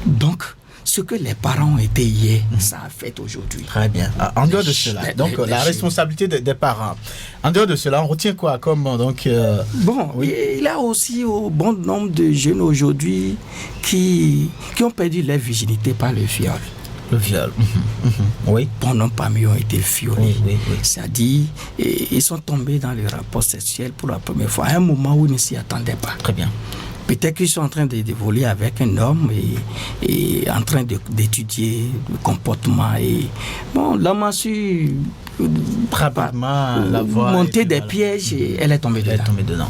Donc, ce que les parents ont été hier, ça a fait aujourd'hui. Très bien. En dehors de cela, donc la responsabilité des parents. En dehors de cela, on retient quoi comme donc il y a aussi un bon nombre de jeunes aujourd'hui qui ont perdu leur virginité par le viol. Le viol. Oui. Bon nombre parmi eux ont été violés. Oui. C'est-à-dire, ils sont tombés dans le rapport sexuel pour la première fois, à un moment où ils ne s'y attendaient pas. Très bien. Peut-être qu'ils sont en train d'évoluer avec un homme et en train d'étudier le comportement. Et bon, l'homme a su rapidement la voie monter des pièges et elle est tombée dedans.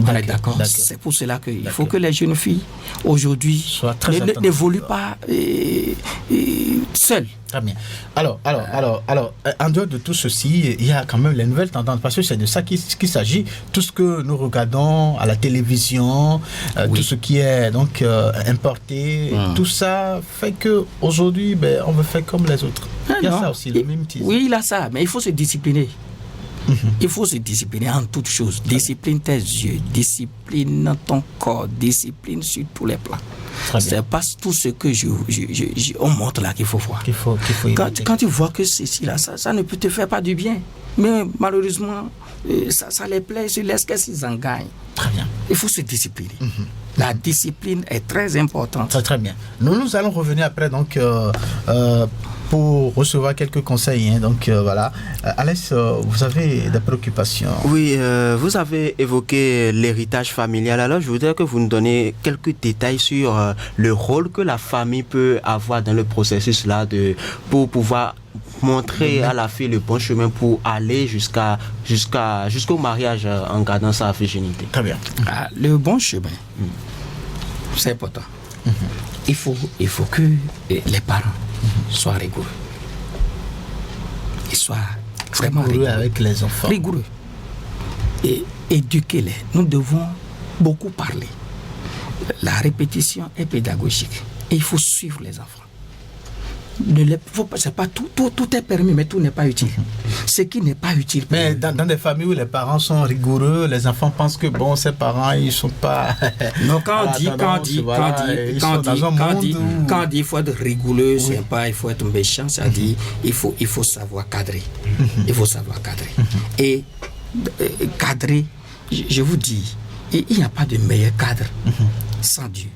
On est d'accord. C'est pour cela qu'il faut que les jeunes filles aujourd'hui n'évoluent pas seules. Très bien. Alors, en dehors de tout ceci, il y a quand même les nouvelles tendances, parce que c'est de ça qu'il s'agit. Tout ce que nous regardons à la télévision, tout ce qui est donc importé, tout ça fait que aujourd'hui, on veut faire comme les autres. Il y a ça aussi, le mimétisme. Oui, il y a ça, mais il faut se discipliner. Il faut se discipliner en toutes choses. Discipline tes yeux, discipline ton corps, discipline sur tous les plans. C'est pas tout ce que on montre là qu'il faut voir. Quand tu vois que ceci là, ça ne peut te faire pas du bien. Mais malheureusement, ça les plaît, ils laissent qu'ils en gagnent. Très bien. Il faut se discipliner. La discipline est très importante. Très bien. Nous allons revenir après donc pour recevoir quelques conseils. Donc voilà. Alès, vous avez des préoccupations? Oui, vous avez évoqué l'héritage familial. Alors je voudrais que vous nous donniez quelques détails sur le rôle que la famille peut avoir dans le processus là pour pouvoir montrer à la fille le bon chemin pour aller jusqu'au mariage en gardant sa virginité. Très bien. Le bon chemin, c'est important. Il faut que les parents soient rigoureux. Ils soient vraiment rigoureux avec les enfants. Rigoureux. Et éduquez-les. Nous devons beaucoup parler. La répétition est pédagogique. Et il faut suivre les enfants. C'est pas tout est permis, mais tout n'est pas utile. Ce qui n'est pas utile. Mais dans des familles où les parents sont rigoureux, les enfants pensent que ces parents ils sont pas. Non, quand on dit il faut être rigoureux, c'est pas il faut être méchant, ça dit il faut savoir cadrer. Il faut savoir cadrer. Et cadrer, je vous dis, il n'y a pas de meilleur cadre sans Dieu.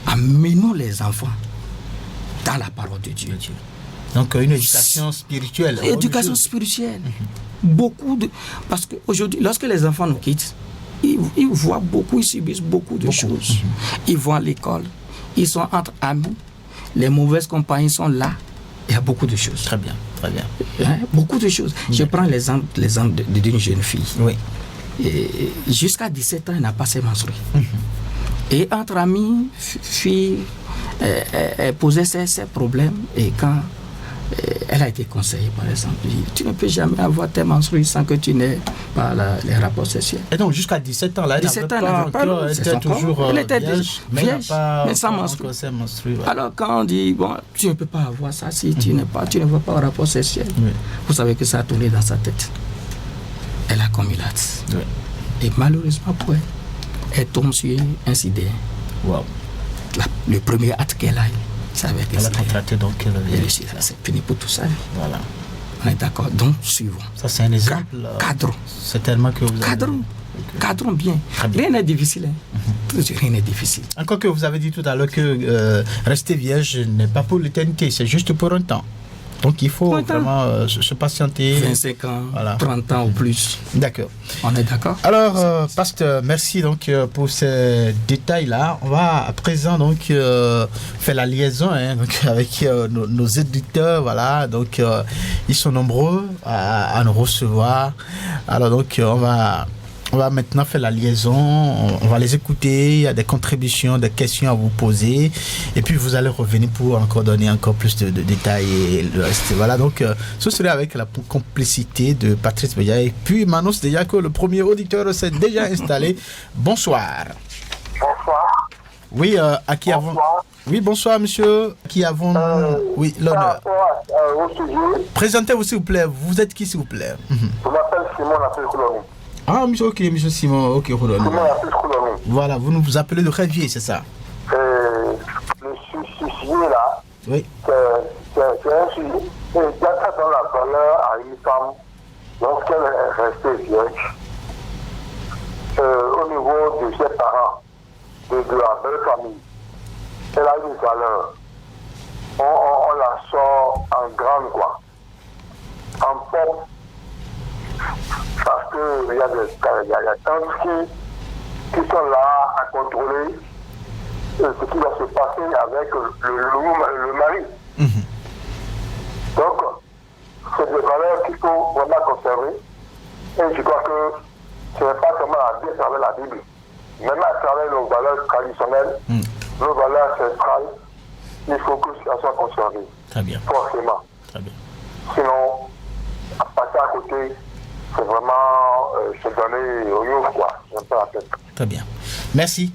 Amenons les enfants dans la parole de Dieu. Donc une éducation spirituelle. Éducation spirituelle. Parce qu'aujourd'hui, lorsque les enfants nous quittent, ils voient beaucoup, ils subissent beaucoup de choses. Ils vont à l'école, ils sont entre amis, les mauvaises compagnies sont là. Il y a beaucoup de choses. Très bien. Beaucoup de choses. Je prends l'exemple d'une jeune fille. Oui. Et jusqu'à 17 ans, elle n'a pas ses menstrues. Et entre amis, filles, elle posait ses problèmes, et quand elle a été conseillée, par exemple, tu ne peux jamais avoir tes menstrues sans que tu n'aies pas les rapports sexuels. Et donc jusqu'à 17 ans, là, elle était toujours vierge, mais sans menstrues. Voilà. Alors quand on dit, tu ne peux pas avoir ça si tu ne vas pas au rapport sexuel, vous savez que ça a tourné dans sa tête. Elle a commis l'acte. Et malheureusement pour elle, elle tombe sur un incident. Wow. Le premier acte qu'elle a eu, c'est avec elle a contracté donc ça c'est fini pour tout ça. Voilà. On est d'accord. Donc suivons. Ça c'est un exemple. Cadrons. C'est tellement que vous cadrons bien. Rien n'est difficile. Rien n'est difficile. Encore que vous avez dit tout à l'heure que rester vierge n'est pas pour l'éternité, c'est juste pour un temps. Donc il faut vraiment se patienter. 25 ans, 30 ans ou plus. D'accord. On est d'accord. Alors, pasteur, merci donc pour ces détails-là. On va à présent donc faire la liaison donc, avec nos éditeurs. Voilà, donc ils sont nombreux à nous recevoir. Alors donc on va maintenant faire la liaison, on va les écouter, il y a des contributions, des questions à vous poser, et puis vous allez revenir pour encore donner encore plus de détails et le reste. Voilà, donc ce serait avec la complicité de Patrice Bédia, et puis m'annonce déjà que le premier auditeur s'est déjà installé. Bonsoir. Bonsoir. Oui, à qui avons... Oui, bonsoir monsieur. Qui avons... Oui, l'honneur. Présentez-vous s'il vous plaît. Vous êtes qui s'il vous plaît? Je m'appelle Simon Lapis-Coulomé. Ah, monsieur, ok, monsieur Simon, ok, voilà, vous nous appelez le Révier, c'est ça? Le suicidié là, oui. C'est un suicide. Il y a ça dans la valeur à une femme lorsqu'elle est restée vierge. Au niveau de ses parents, de la belle famille, elle a une valeur. On la sort en grande, quoi. En pop. Parce qu'il y a des tantes qui sont là à contrôler ce qui va se passer avec le mari. Donc, c'est des valeurs qu'il faut vraiment conserver. Et je crois que ce n'est pas seulement à travers la Bible, même à travers nos valeurs traditionnelles, nos valeurs centrales, il faut que ça soit conservé. Très bien. Forcément. Très bien. Sinon, à passer à côté, c'est vraiment se donner au lieu, quoi. J'aime pas la tête. Très bien. Merci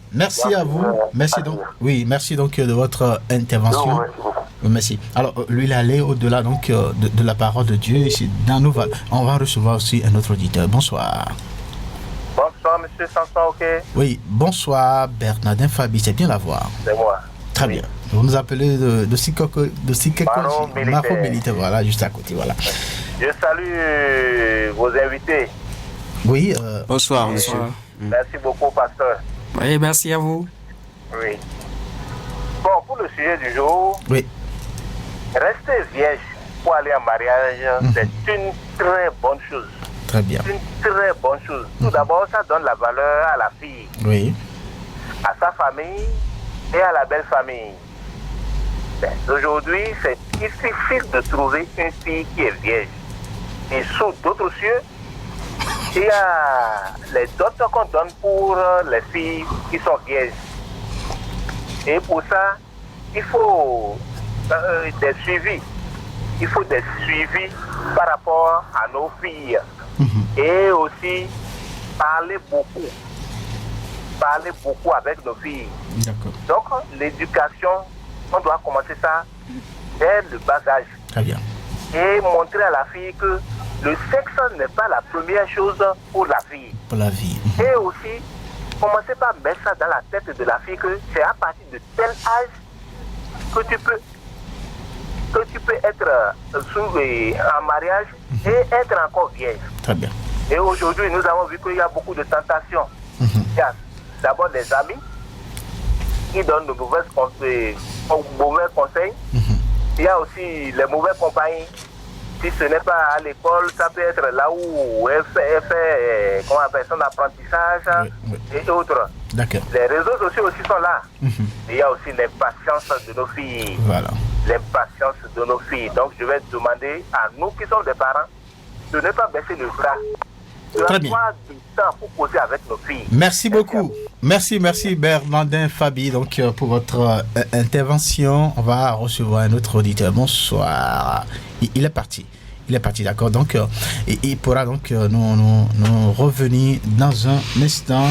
à vous. Merci donc. Oui, merci donc de votre intervention. Non, merci beaucoup. Merci. Alors, lui, il allait au-delà donc de la parole de Dieu. Ici, dans nous, on va recevoir aussi un autre auditeur. Bonsoir. Bonsoir, monsieur Sanson, ok? Oui, bonsoir, Bernardin Fabi, c'est bien la voix. C'est moi. Très bien. Vous nous appelez de Sikoko Maro Militaire, voilà, juste à côté, voilà. Je salue vos invités. Oui. Bonsoir, monsieur. Merci beaucoup, pasteur. Oui, merci à vous. Oui. Bon, pour le sujet du jour, oui. Rester vierge pour aller en mariage, c'est une très bonne chose. Très bien. C'est une très bonne chose. Tout d'abord, ça donne la valeur à la fille. Oui. À sa famille et à la belle famille. Aujourd'hui, il suffit de trouver une fille qui est vierge. Et sous d'autres cieux, il y a les dots qu'on donne pour les filles qui sont vierges. Et pour ça, il faut des suivis. Il faut des suivis par rapport à nos filles. Et aussi parler beaucoup. Parler beaucoup avec nos filles. Donc, l'éducation, on doit commencer ça dès le bas âge. Très bien. Et montrer à la fille que le sexe n'est pas la première chose pour la fille. Pour la vie. Et aussi, commencer par mettre ça dans la tête de la fille que c'est à partir de tel âge que tu peux être en mariage et être encore vieille. Très bien. Et aujourd'hui, nous avons vu qu'il y a beaucoup de tentations. Il y a d'abord des amis qui donnent de mauvais conseils. Il y a aussi les mauvais compagnies. Si ce n'est pas à l'école, ça peut être là où elle fait comment on appelle son apprentissage et autres. D'accord. Les réseaux sociaux aussi sont là. Il y a aussi l'impatience de nos filles. Voilà. L'impatience de nos filles. Donc je vais demander à nous qui sommes des parents de ne pas baisser le bras. Très bien. Du temps pour poser avec nos filles. Merci beaucoup. Merci Bernardin Fabi donc pour votre intervention. On va recevoir un autre auditeur. Bonsoir. Il est parti. D'accord. Donc il pourra donc nous revenir dans un instant.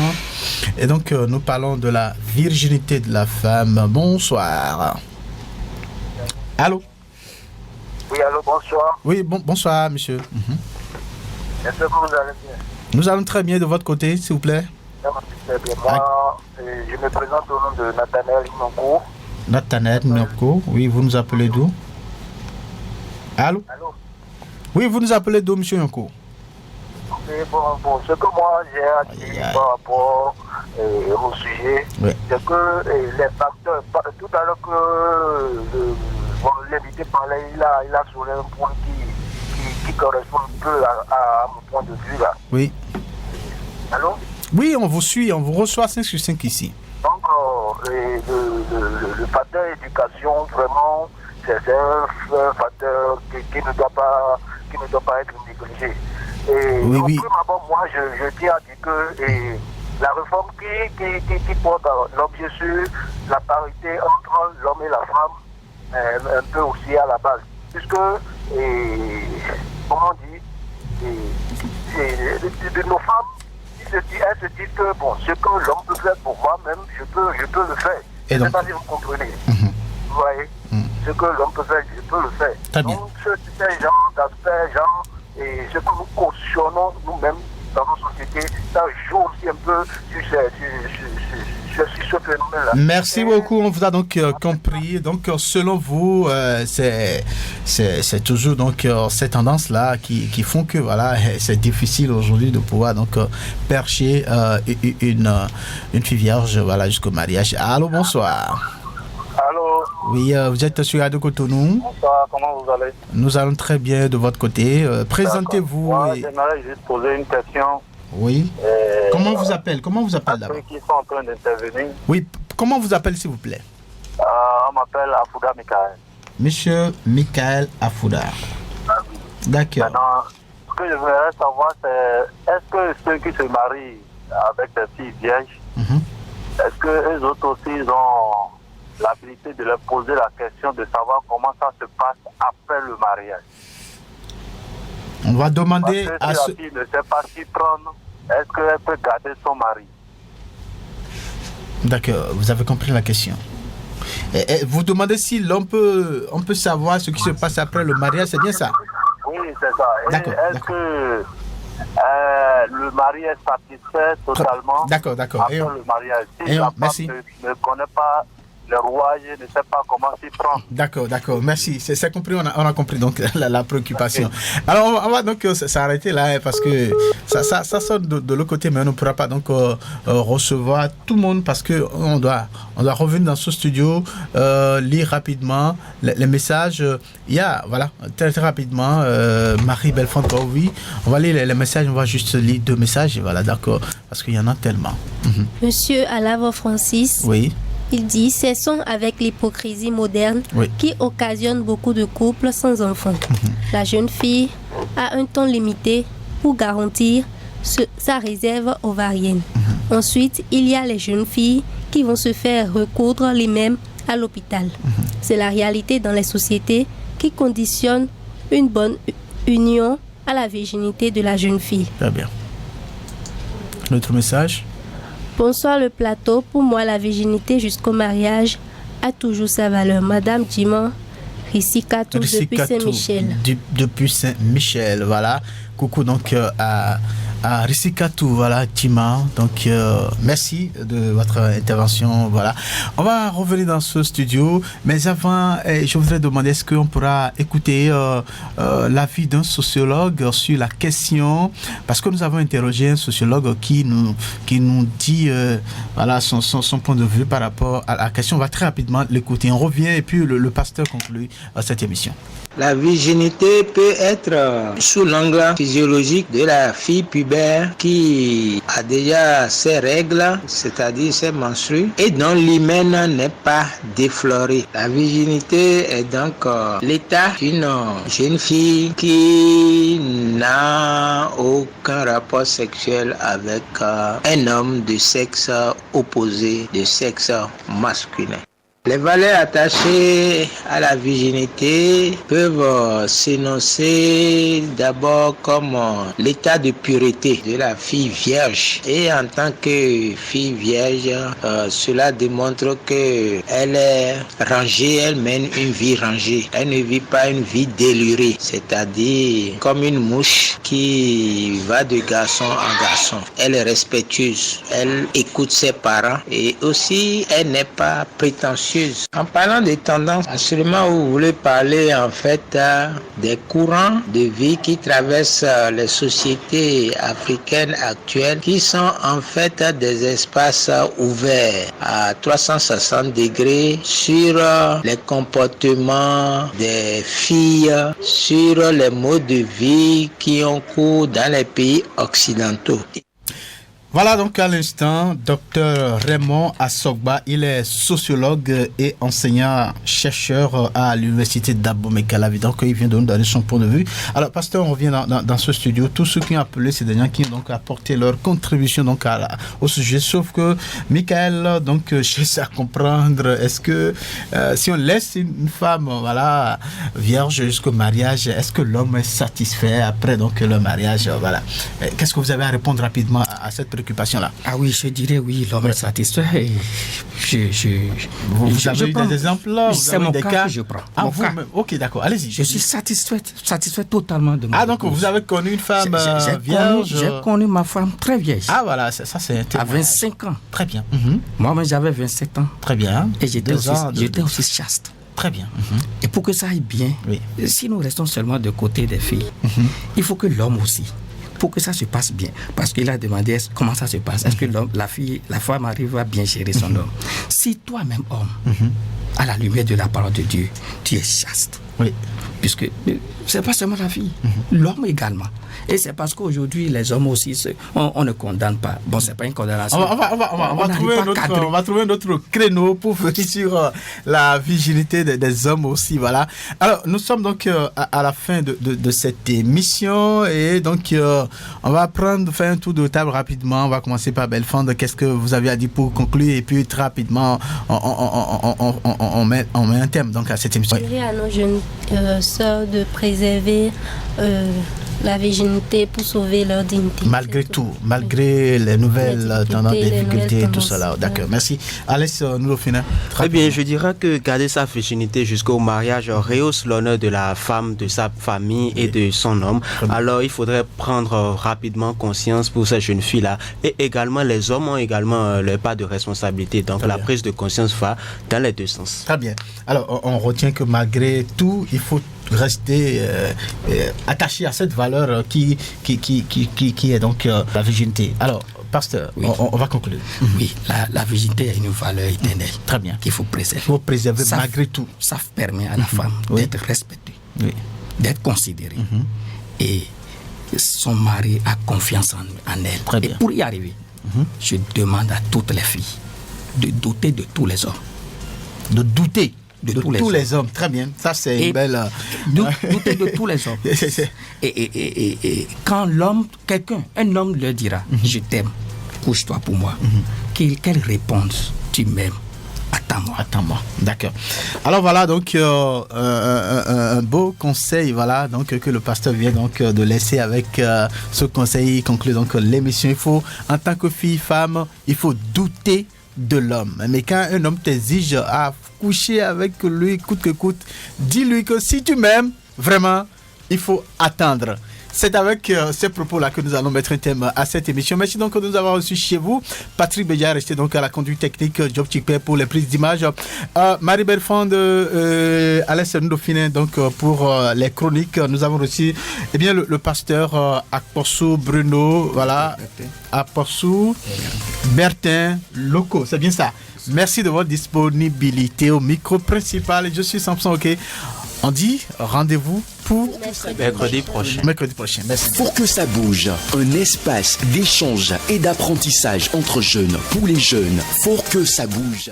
Et donc nous parlons de la virginité de la femme. Bonsoir. Allô? Oui, allô, bonsoir. Oui, bonsoir, monsieur. Est-ce que vous allez bien? Nous allons très bien de votre côté, s'il vous plaît. Très bien. Moi, je me présente au nom de Nathanaël Noko. Nathanaël Noko, oui, vous nous appelez d'où? Allô? Oui, vous nous appelez d'où, monsieur Noko? Bon, ce que moi j'ai à dire par rapport au sujet, c'est que les facteurs, tout à l'heure que l'invité parlait, il a soulevé un point qui correspond un peu à mon point de vue là. Oui. Allô? Oui, on vous suit, on vous reçoit 5 sur 5 ici. Donc, le facteur éducation, vraiment, c'est un facteur qui ne doit pas être négligé. Et oui. D'abord, moi, je tiens à dire que la réforme qui porte l'objet sur la parité entre l'homme et la femme, un peu aussi à la base. Puisque, comment on dit, de nos femmes, elles se disent que bon, ce que l'homme peut faire pour moi-même, je peux le faire. Je ne sais pas si vous comprenez. Vous voyez, ce que l'homme peut faire, je peux le faire. Très bien. Donc, ce genre d'aspect, et ce que nous cautionnons nous-mêmes dans nos sociétés, ça joue aussi un peu sur ce phénomène-là. Merci beaucoup, on vous a donc compris. Donc, selon vous, c'est toujours donc ces tendances-là qui font que voilà, c'est difficile aujourd'hui de pouvoir donc percher une fille vierge voilà, jusqu'au mariage. Allô, bonsoir. Allô. Oui, vous êtes sur Radio Cotonou. Bonsoir, comment vous allez? Nous allons très bien de votre côté. Présentez-vous. Moi, j'aimerais juste poser une question. Oui. Comment vous appelle d'abord? Ceux qui sont en train d'intervenir. Oui, comment vous appelle s'il vous plaît? On m'appelle Afouda Michael. Monsieur Michael Afouda. D'accord. Maintenant, ce que je voudrais savoir, c'est est-ce que ceux qui se marient avec des filles vierges, est-ce que eux autres aussi ils ont l'habilité de leur poser la question de savoir comment ça se passe après le mariage? On va demander parce que si la fille ne sait pas s'y prendre, est-ce qu'elle peut garder son mari? D'accord, vous avez compris la question. Et vous demandez si l'on peut savoir ce qui se passe après le mariage, c'est bien ça? Oui, c'est ça. D'accord, est-ce que le mari est satisfait totalement d'accord. après le mariage? Si la femme ne connaît pas le rouage, ne sait pas comment s'y prendre. D'accord, merci. C'est compris, on a compris donc la préoccupation. Okay. Alors on va donc s'arrêter là parce que ça sort de l'autre côté, mais on ne pourra pas donc recevoir tout le monde parce que on doit revenir dans ce studio, lire rapidement les messages. Il y a très rapidement Marie Belfond, oui, on va lire les messages, on va juste lire 2 messages, voilà, d'accord, parce qu'il y en a tellement. Monsieur Alavo Francis. Oui. Il dit, cessons avec l'hypocrisie moderne qui occasionne beaucoup de couples sans enfants. La jeune fille a un temps limité pour garantir sa réserve ovarienne. Ensuite, il y a les jeunes filles qui vont se faire recoudre les mêmes à l'hôpital. C'est la réalité dans les sociétés qui conditionne une bonne union à la virginité de la jeune fille. Très bien. Notre message? Bonsoir le plateau. Pour moi, la virginité jusqu'au mariage a toujours sa valeur. Madame Diman, Rissikatou depuis Saint-Michel. Depuis Saint-Michel, voilà. Coucou donc à Rissikatou, voilà, Diman. Donc merci de votre intervention, voilà. On va revenir dans ce studio, mais avant, je voudrais demander est-ce qu'on pourra écouter l'avis d'un sociologue sur la question, parce que nous avons interrogé un sociologue qui nous dit voilà son point de vue par rapport à la question. On va très rapidement l'écouter. On revient et puis le pasteur conclut cette émission. La virginité peut être sous l'angle physiologique de la fille pubère qui a déjà ses règles, c'est-à-dire ses menstrues, et dont l'hymen n'est pas défloré. La virginité est donc l'état d'une jeune fille qui n'a aucun rapport sexuel avec un homme de sexe opposé, de sexe masculin. Les valeurs attachées à la virginité peuvent s'énoncer d'abord comme l'état de pureté de la fille vierge. Et en tant que fille vierge, cela démontre qu'elle est rangée, elle mène une vie rangée. Elle ne vit pas une vie délurée, c'est-à-dire comme une mouche qui va de garçon en garçon. Elle est respectueuse, elle écoute ses parents et aussi elle n'est pas prétentieuse. En parlant des tendances, absolument vous voulez parler en fait des courants de vie qui traversent les sociétés africaines actuelles, qui sont en fait des espaces ouverts à 360 degrés sur les comportements des filles, sur les modes de vie qui ont cours dans les pays occidentaux. Voilà donc à l'instant, Dr Raymond Assogba, il est sociologue et enseignant-chercheur à l'université d'Abomey-Calavi. Donc il vient de nous donner son point de vue. Alors pasteur, on revient dans ce studio. Tous ceux qui ont appelé, c'est des gens qui ont donc apporté leur contribution donc au sujet. Sauf que Michael donc cherche à comprendre, est-ce que si on laisse une femme voilà vierge jusqu'au mariage, est-ce que l'homme est satisfait après donc le mariage, voilà. Qu'est-ce que vous avez à répondre rapidement à cette préoccupation-là? Ah oui, je dirais oui, l'homme est satisfait. Vous avez eu des exemples là? C'est mon cas que je prends. Ah, ok, d'accord, allez-y. Je suis satisfait totalement de ma Ah, donc vous avez connu une femme vierge? J'ai connu ma femme très vieille. Ah, voilà, ça c'est... À 25 ans. Très bien. Moi-même, j'avais 27 ans. Très bien. Et j'étais aussi chaste. Très bien. Et pour que ça aille bien, si nous restons seulement de côté des filles, il faut que l'homme aussi, pour que ça se passe bien, parce qu'il a demandé comment ça se passe, est-ce que la femme arrive à bien gérer son homme. Si toi-même, homme, à la lumière de la parole de Dieu, tu es chaste, puisque c'est pas seulement la fille, l'homme également. Et c'est parce qu'aujourd'hui, les hommes aussi, on ne condamne pas. Bon, c'est pas une condamnation. On va trouver notre créneau pour venir sur la virginité des hommes aussi, voilà. Alors, nous sommes donc à la fin de cette émission et donc on va faire un tour de table rapidement. On va commencer par Bellefonde. Qu'est-ce que vous avez à dire pour conclure et puis très rapidement, on met un thème donc à cette émission. Je dirais à nos jeunes sœurs de préserver la virginité pour sauver leur dignité. Malgré tout, malgré les nouvelles tendances, les difficultés et tout cela. D'accord, merci. Alès, nous au final. Eh bien, je dirais que garder sa virginité jusqu'au mariage rehausse l'honneur de la femme, de sa famille et de son homme. Alors, il faudrait prendre rapidement conscience pour ces jeunes filles-là. Et également, les hommes ont également leur part de responsabilité. Donc, la prise de conscience va dans les deux sens. Très bien. Alors, on retient que malgré tout, il faut rester attaché à cette valeur qui est donc la virginité. Alors, pasteur, oui. on va conclure. Oui, la virginité est une valeur éternelle. Très bien. Qu'il faut préserver. Il faut préserver malgré tout. Ça permet à la femme d'être respectée, d'être considérée. Et son mari a confiance en elle. Très bien. Et pour y arriver, je demande à toutes les filles de douter de tous les hommes. De douter de tous les hommes. Très bien. Ça, c'est une belle... douter de tous les hommes. Et quand un homme leur dira, je t'aime, couche-toi pour moi, qu'elle réponde, tu m'aimes, attends-moi. D'accord. Alors voilà, donc un beau conseil, voilà, donc que le pasteur vient donc de laisser avec ce conseil conclut donc l'émission. Il faut, en tant que fille, femme, il faut douter de l'homme. Mais quand un homme t'exige à coucher avec lui coûte que coûte, dis-lui que si tu m'aimes, vraiment, il faut attendre. C'est avec ces propos-là que nous allons mettre un thème à cette émission. Merci donc de nous avoir reçus chez vous. Patrick Béja resté donc à la conduite technique, Job Chikpe pour les prises d'image. Marie Bellefonde, Alès Ndofine donc pour les chroniques. Nous avons reçu le pasteur Akpossou Bruno, voilà, Akpossou Bertin Loco, c'est bien ça. Merci de votre disponibilité au micro principal. Je suis Samson OK. On dit rendez-vous pour mercredi prochain. Merci. Pour que ça bouge, un espace d'échange et d'apprentissage entre jeunes, pour les jeunes, pour que ça bouge.